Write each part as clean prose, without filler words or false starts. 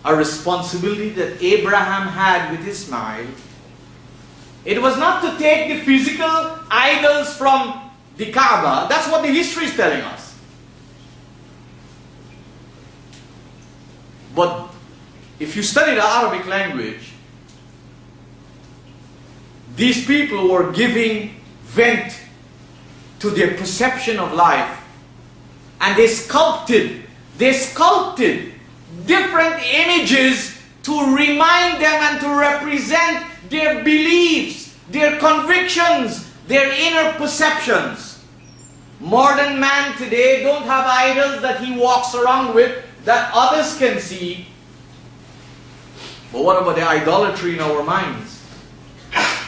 a responsibility that Abraham had with Ismail, it was not to take the physical idols from the Kaaba. That's what the history is telling us. But if you study the Arabic language, these people were giving vent to their perception of life, and they sculpted different images to remind them and to represent their beliefs, their convictions, their inner perceptions. Modern man today don't have idols that he walks around with that others can see. But what about the idolatry in our minds?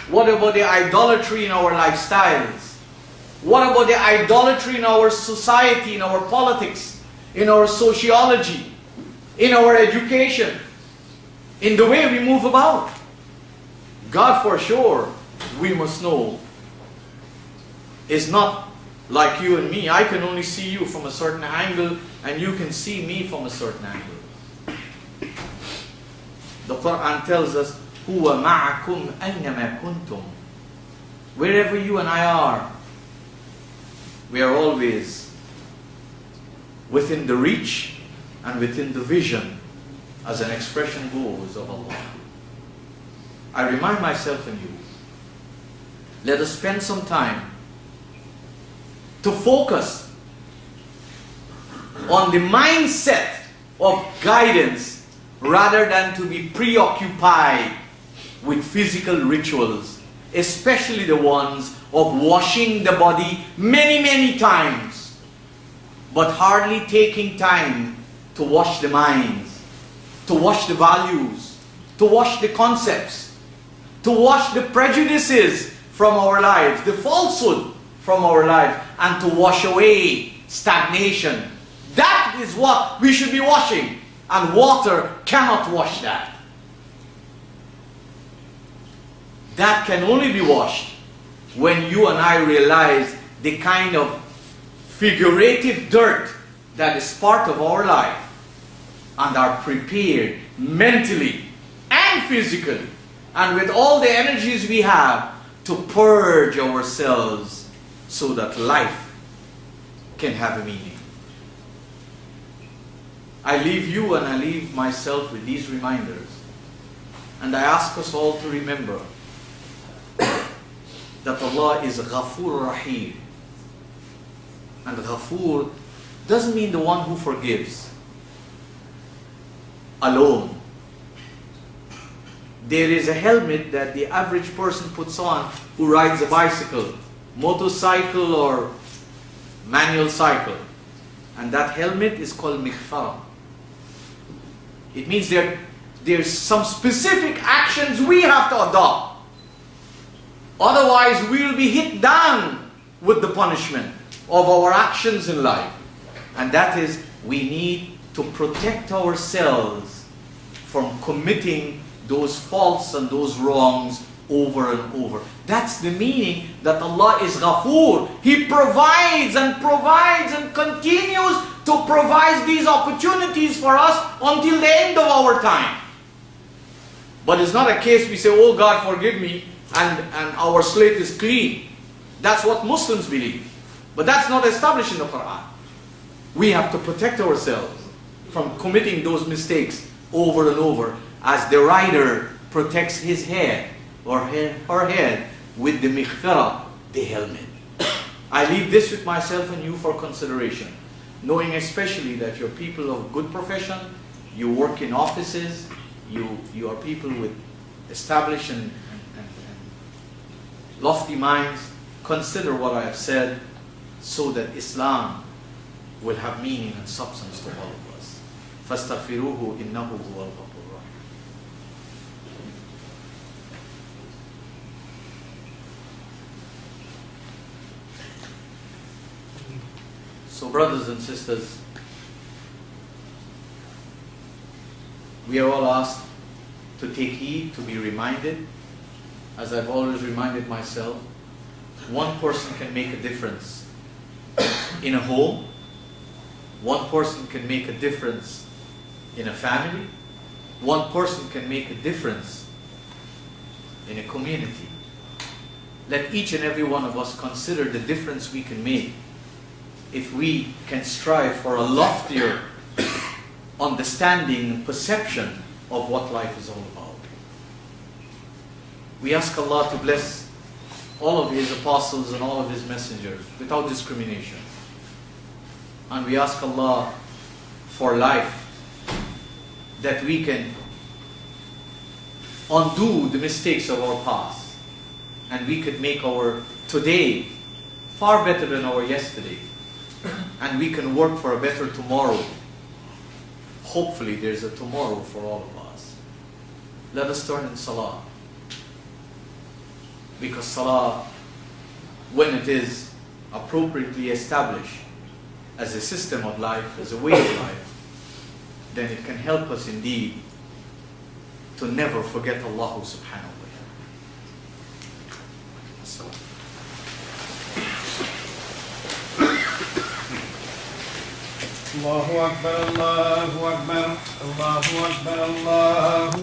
What about the idolatry in our lifestyles? What about the idolatry in our society, in our politics, in our sociology, in our education, in the way we move about? God, for sure, we must know, is not like you and me. I can only see you from a certain angle, and you can see me from a certain angle. The Qur'an tells us, "Huwa ma'akum aynama kuntum." Wherever you and I are, we are always within the reach and within the vision, as an expression goes, of Allah. I remind myself and you, let us spend some time to focus on the mindset of guidance rather than to be preoccupied with physical rituals, especially the ones of washing the body many, many times, but hardly taking time to wash the minds, to wash the values, to wash the concepts, to wash the prejudices from our lives, the falsehood from our lives, and to wash away stagnation. That is what we should be washing, and water cannot wash that. That can only be washed when you and I realize the kind of figurative dirt that is part of our life, and are prepared mentally and physically and with all the energies we have to purge ourselves so that life can have a meaning. I leave you and I leave myself with these reminders, and I ask us all to remember that Allah is Ghafoor Rahim, and Ghafoor doesn't mean the one who forgives alone. There is a helmet that the average person puts on who rides a bicycle, motorcycle or manual cycle, and that helmet is called mighfara. It means there's some specific actions we have to adopt. Otherwise we will be hit down with the punishment of our actions in life. And that is, we need to protect ourselves from committing those faults and those wrongs over and over. That's the meaning that Allah is Ghafoor. He provides and provides and continues to provide these opportunities for us until the end of our time. But it's not a case we say, "Oh God, forgive me," and our slate is clean. That's what Muslims believe. But that's not established in the Qur'an. We have to protect ourselves from committing those mistakes over and over, as the rider protects his head or her head with the mighfara, the helmet. I leave this with myself and you for consideration, knowing especially that you're people of good profession, you work in offices, you are people with established and lofty minds. Consider what I have said so that Islam will have meaning and substance to all of us. فَاسْتَغْفِرُوهُ إِنَّهُ هُوَ الْغَفُورُ الرَّحِيمُ. So brothers and sisters, we are all asked to take heed, to be reminded, as I've always reminded myself, one person can make a difference in a home, one person can make a difference in a family, one person can make a difference in a community. Let each and every one of us consider the difference we can make if we can strive for a loftier understanding and perception of what life is all about. We ask Allah to bless all of His apostles and all of His messengers without discrimination. And we ask Allah for life, that we can undo the mistakes of our past and we could make our today far better than our yesterday, and we can work for a better tomorrow. Hopefully there's a tomorrow for all of us. Let us turn in salah, because salah, when it is appropriately established as a system of life, as a way of life, then it can help us indeed to never forget Allah subhanahu wa ta'ala. Allahu Akbar, Allahu Akbar, Allahu Akbar, Allahu